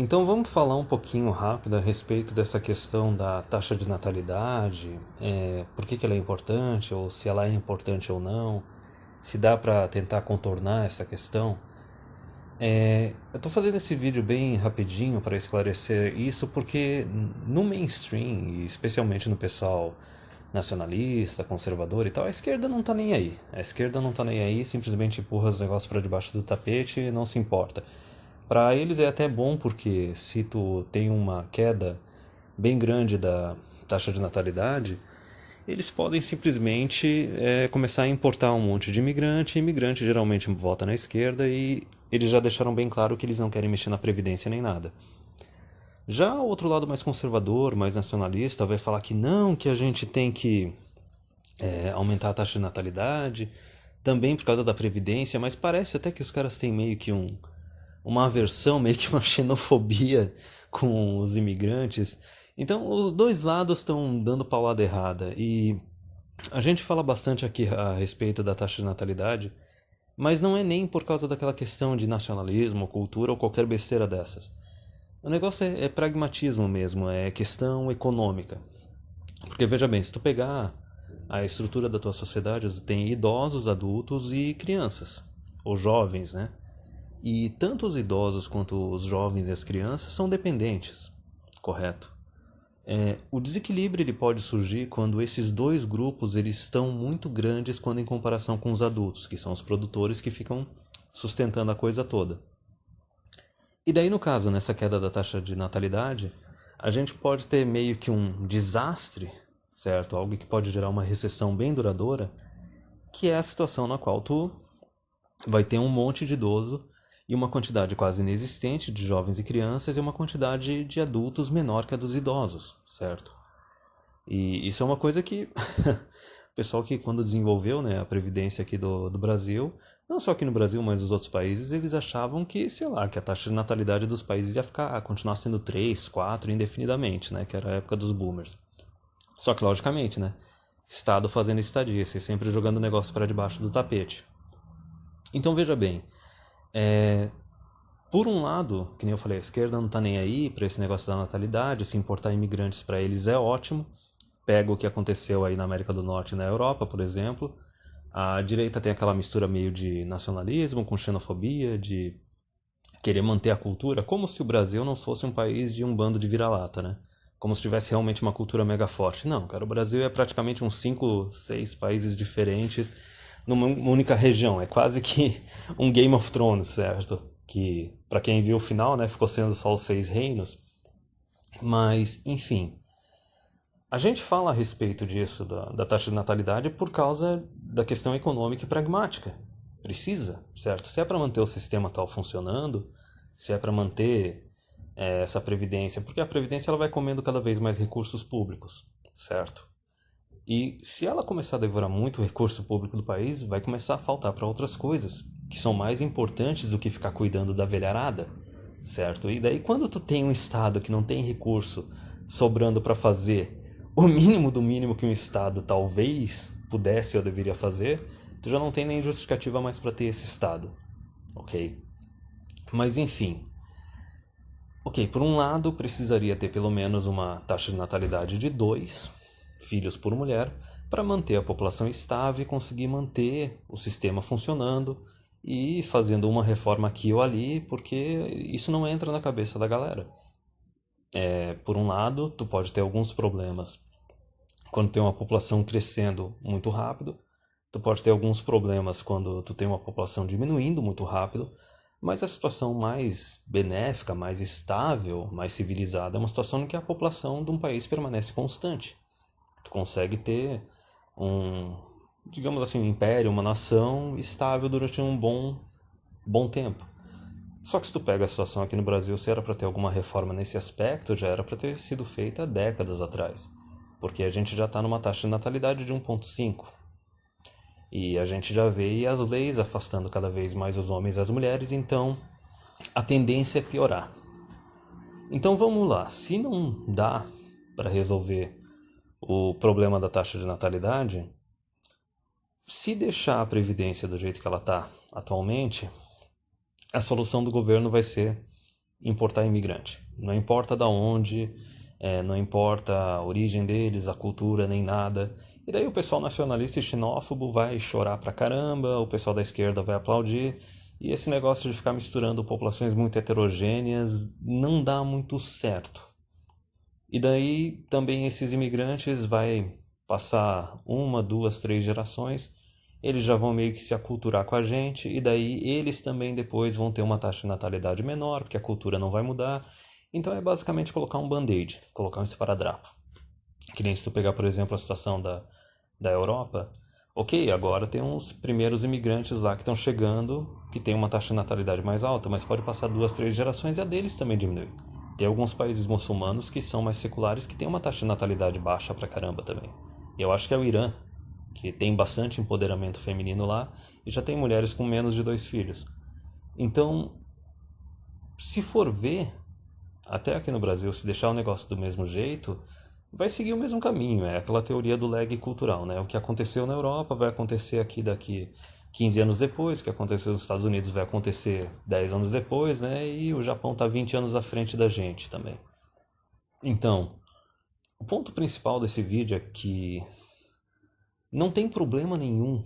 Então vamos falar um pouquinho rápido a respeito dessa questão da taxa de natalidade, por que ela é importante, ou se ela é importante ou não, se dá para tentar contornar essa questão. Eu estou fazendo esse vídeo bem rapidinho para esclarecer isso porque no mainstream, e especialmente no pessoal nacionalista, conservador e tal, a esquerda não está nem aí. A esquerda não está nem aí, simplesmente empurra os negócios para debaixo do tapete e não se importa. Para eles é até bom porque se tu tem uma queda bem grande da taxa de natalidade, eles podem simplesmente começar a importar um monte de imigrante. Imigrante geralmente vota na esquerda e eles já deixaram bem claro que eles não querem mexer na previdência nem nada. Já o outro lado mais conservador, mais nacionalista, vai falar que não, que a gente tem que aumentar a taxa de natalidade, também por causa da previdência, mas parece até que os caras têm meio que uma aversão, meio que uma xenofobia com os imigrantes. Então, os dois lados estão dando paulada errada. E a gente fala bastante aqui a respeito da taxa de natalidade, mas não é nem por causa daquela questão de nacionalismo, cultura ou qualquer besteira dessas. O negócio é pragmatismo mesmo, é questão econômica. Porque veja bem, se tu pegar a estrutura da tua sociedade, tu tem idosos, adultos e crianças, ou jovens, né? E tanto os idosos quanto os jovens e as crianças são dependentes, correto? O desequilíbrio ele pode surgir quando esses dois grupos eles estão muito grandes quando em comparação com os adultos, que são os produtores que ficam sustentando a coisa toda. E daí, no caso, nessa queda da taxa de natalidade, a gente pode ter meio que um desastre, certo? Algo que pode gerar uma recessão bem duradoura, que é a situação na qual tu vai ter um monte de idoso e uma quantidade quase inexistente de jovens e crianças e uma quantidade de adultos menor que a dos idosos, certo? E isso é uma coisa que o pessoal que quando desenvolveu, né, a Previdência aqui do Brasil, não só aqui no Brasil, mas nos outros países, eles achavam que, sei lá, que a taxa de natalidade dos países ia continuar sendo 3, 4 indefinidamente, né, que era a época dos boomers. Só que, logicamente, né, Estado fazendo estadista e sempre jogando o negócio para debaixo do tapete. Então veja bem, por um lado, que nem eu falei, a esquerda não tá nem aí para esse negócio da natalidade, se importar imigrantes para eles é ótimo. Pega o que aconteceu aí na América do Norte e na Europa, por exemplo. A direita tem aquela mistura meio de nacionalismo com xenofobia, de querer manter a cultura, como se o Brasil não fosse um país de um bando de vira-lata, né? Como se tivesse realmente uma cultura mega forte. Não, cara, o Brasil é praticamente uns 5, 6 países diferentes numa única região. É quase que um Game of Thrones, certo? Que, pra quem viu o final, né, ficou sendo só os 6 reinos. Mas, enfim. A gente fala a respeito disso, da taxa de natalidade, por causa da questão econômica e pragmática. Precisa, certo? Se é para manter o sistema tal funcionando, se é para manter essa previdência, porque a previdência ela vai comendo cada vez mais recursos públicos, certo? E se ela começar a devorar muito o recurso público do país, vai começar a faltar para outras coisas, que são mais importantes do que ficar cuidando da velharada, certo? E daí quando tu tem um estado que não tem recurso sobrando para fazer o mínimo do mínimo que um estado talvez pudesse ou deveria fazer, tu já não tem nem justificativa mais para ter esse estado, ok? Mas enfim, ok, por um lado precisaria ter pelo menos uma taxa de natalidade de 2 filhos por mulher para manter a população estável e conseguir manter o sistema funcionando e fazendo uma reforma aqui ou ali, porque isso não entra na cabeça da galera. Por um lado, tu pode ter alguns problemas quando tem uma população crescendo muito rápido, tu pode ter alguns problemas quando tu tem uma população diminuindo muito rápido, mas a situação mais benéfica, mais estável, mais civilizada é uma situação em que a população de um país permanece constante. Tu consegue ter um, digamos assim, um império, uma nação estável durante um bom tempo. Só que se tu pega a situação aqui no Brasil, se era para ter alguma reforma nesse aspecto, já era para ter sido feita décadas atrás. Porque a gente já está numa taxa de natalidade de 1,5. E a gente já vê as leis afastando cada vez mais os homens e as mulheres, então a tendência é piorar. Então vamos lá, se não dá para resolver o problema da taxa de natalidade, se deixar a Previdência do jeito que ela está atualmente, a solução do governo vai ser importar imigrante. Não importa da onde, não importa a origem deles, a cultura, nem nada. E daí o pessoal nacionalista e xenófobo vai chorar pra caramba, o pessoal da esquerda vai aplaudir. E esse negócio de ficar misturando populações muito heterogêneas não dá muito certo. E daí também esses imigrantes vai passar uma, duas, três gerações, eles já vão meio que se aculturar com a gente, e daí eles também depois vão ter uma taxa de natalidade menor, porque a cultura não vai mudar. Então é basicamente colocar um band-aid, colocar um esparadrapo. Que nem se tu pegar, por exemplo, a situação da Europa, ok, agora tem uns primeiros imigrantes lá que estão chegando, que tem uma taxa de natalidade mais alta, mas pode passar duas, três gerações e a deles também diminui. Tem alguns países muçulmanos que são mais seculares que têm uma taxa de natalidade baixa pra caramba também. Eu acho que é o Irã, que tem bastante empoderamento feminino lá e já tem mulheres com menos de 2 filhos. Então, se for ver, até aqui no Brasil, se deixar o negócio do mesmo jeito, vai seguir o mesmo caminho. É aquela teoria do lag cultural, né? O que aconteceu na Europa vai acontecer aqui daqui 15 anos depois, o que aconteceu nos Estados Unidos vai acontecer 10 anos depois, né? E o Japão está 20 anos à frente da gente também. Então, o ponto principal desse vídeo é que não tem problema nenhum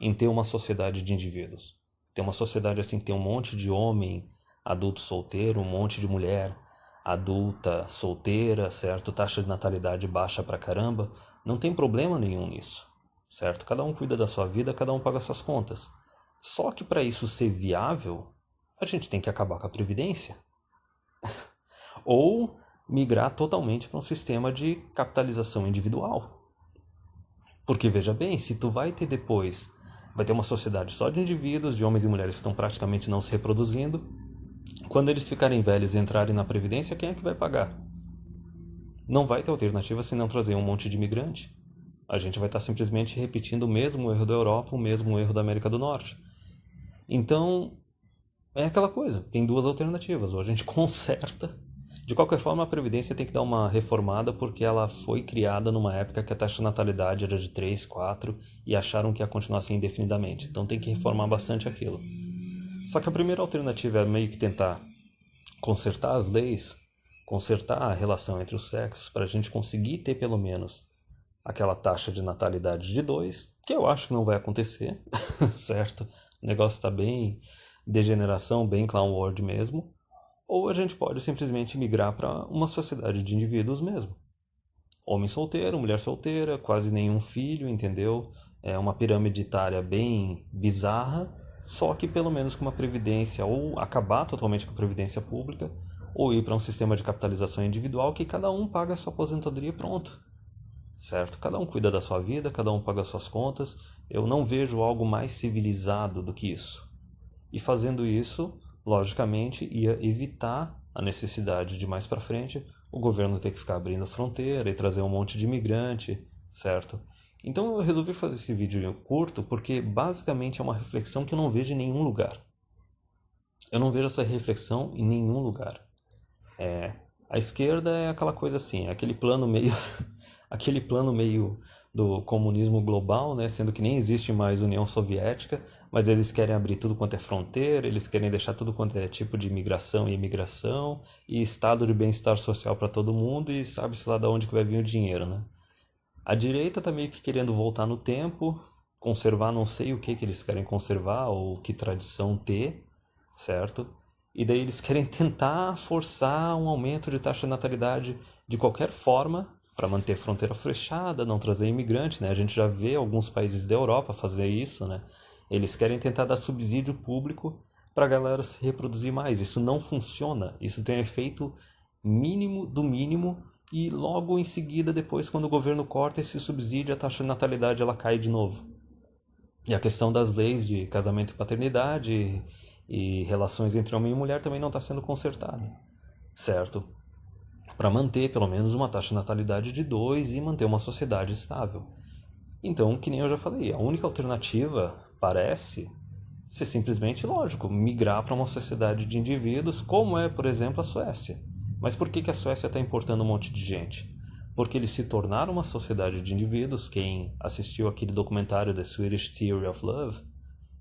em ter uma sociedade de indivíduos. Ter uma sociedade assim que tem um monte de homem adulto solteiro, um monte de mulher adulta solteira, certo? Taxa de natalidade baixa pra caramba. Não tem problema nenhum nisso, certo? Cada um cuida da sua vida, cada um paga suas contas. Só que para isso ser viável, a gente tem que acabar com a previdência. Ou migrar totalmente para um sistema de capitalização individual. Porque veja bem, se tu vai ter depois, vai ter uma sociedade só de indivíduos, de homens e mulheres que estão praticamente não se reproduzindo. Quando eles ficarem velhos e entrarem na previdência, quem é que vai pagar? Não vai ter alternativa se não trazer um monte de imigrante. A gente vai estar simplesmente repetindo o mesmo erro da Europa, o mesmo erro da América do Norte. Então, é aquela coisa, tem duas alternativas. Ou a gente conserta. De qualquer forma, a Previdência tem que dar uma reformada porque ela foi criada numa época que a taxa de natalidade era de 3, 4 e acharam que ia continuar assim indefinidamente. Então tem que reformar bastante aquilo. Só que a primeira alternativa é meio que tentar consertar as leis, consertar a relação entre os sexos para a gente conseguir ter pelo menos aquela taxa de natalidade de 2, que eu acho que não vai acontecer, certo? O negócio está bem degeneração, bem clown world mesmo. Ou a gente pode simplesmente migrar para uma sociedade de indivíduos mesmo. Homem solteiro, mulher solteira, quase nenhum filho, entendeu? É uma pirâmide etária bem bizarra, só que pelo menos com uma previdência, ou acabar totalmente com a previdência pública, ou ir para um sistema de capitalização individual que cada um paga a sua aposentadoria e pronto. Certo? Cada um cuida da sua vida, cada um paga as suas contas. Eu não vejo algo mais civilizado do que isso. E fazendo isso, logicamente, ia evitar a necessidade de mais para frente o governo ter que ficar abrindo fronteira e trazer um monte de imigrante, certo? Então eu resolvi fazer esse vídeo curto porque basicamente é uma reflexão que eu não vejo em nenhum lugar. Eu não vejo essa reflexão em nenhum lugar. A esquerda é aquela coisa assim, é aquele plano meio aquele plano meio do comunismo global, né? Sendo que nem existe mais União Soviética, mas eles querem abrir tudo quanto é fronteira, eles querem deixar tudo quanto é tipo de imigração e imigração, e estado de bem-estar social para todo mundo, e sabe-se lá de onde que vai vir o dinheiro, né? A direita tá meio que querendo voltar no tempo, conservar não sei o que eles querem conservar, ou que tradição ter, certo? E daí eles querem tentar forçar um aumento de taxa de natalidade de qualquer forma, para manter a fronteira fechada, não trazer imigrante, né? A gente já vê alguns países da Europa fazer isso, né? Eles querem tentar dar subsídio público para a galera se reproduzir mais. Isso não funciona. Isso tem efeito mínimo do mínimo e logo em seguida, depois, quando o governo corta esse subsídio, a taxa de natalidade ela cai de novo. E a questão das leis de casamento e paternidade e relações entre homem e mulher também não está sendo consertada, certo? Para manter pelo menos uma taxa de natalidade de 2 e manter uma sociedade estável. Então, que nem eu já falei, a única alternativa parece ser simplesmente, lógico, migrar para uma sociedade de indivíduos, como é, por exemplo, a Suécia. Mas por que a Suécia está importando um monte de gente? Porque eles se tornaram uma sociedade de indivíduos. Quem assistiu aquele documentário The Swedish Theory of Love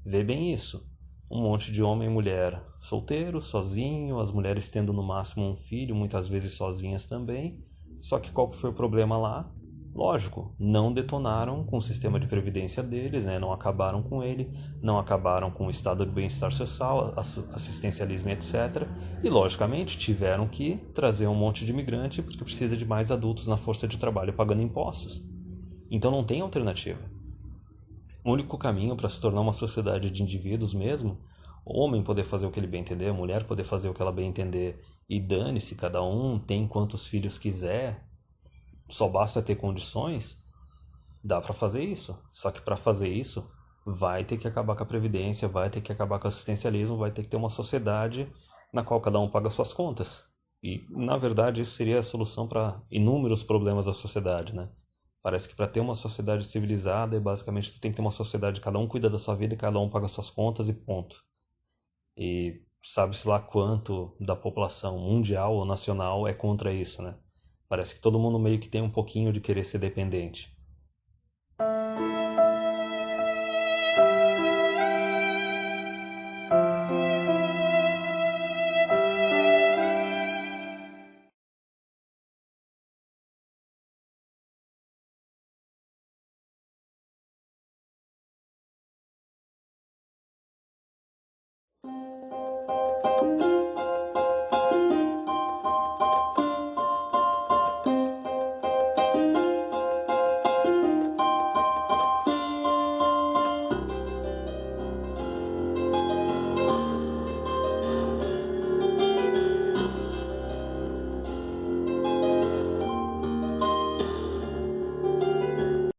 vê bem isso. um monte de homem e mulher solteiro, sozinho, as mulheres tendo no máximo um filho, muitas vezes sozinhas também. Só que qual foi o problema lá? Lógico, não detonaram com o sistema de previdência deles, né? Não acabaram com ele, não acabaram com o estado de bem-estar social, assistencialismo, etc. E, logicamente, tiveram que trazer um monte de imigrante porque precisa de mais adultos na força de trabalho pagando impostos. Então não tem alternativa. O único caminho para se tornar uma sociedade de indivíduos mesmo, o homem poder fazer o que ele bem entender, a mulher poder fazer o que ela bem entender, e dane-se, cada um tem quantos filhos quiser, só basta ter condições, dá para fazer isso. Só que para fazer isso, vai ter que acabar com a previdência, vai ter que acabar com o assistencialismo, vai ter que ter uma sociedade na qual cada um paga suas contas. E, na verdade, isso seria a solução para inúmeros problemas da sociedade, né? Parece que para ter uma sociedade civilizada, basicamente tu tem que ter uma sociedade, cada um cuida da sua vida e cada um paga suas contas e ponto. E sabe-se lá quanto da população mundial ou nacional é contra isso, né? Parece que todo mundo meio que tem um pouquinho de querer ser dependente.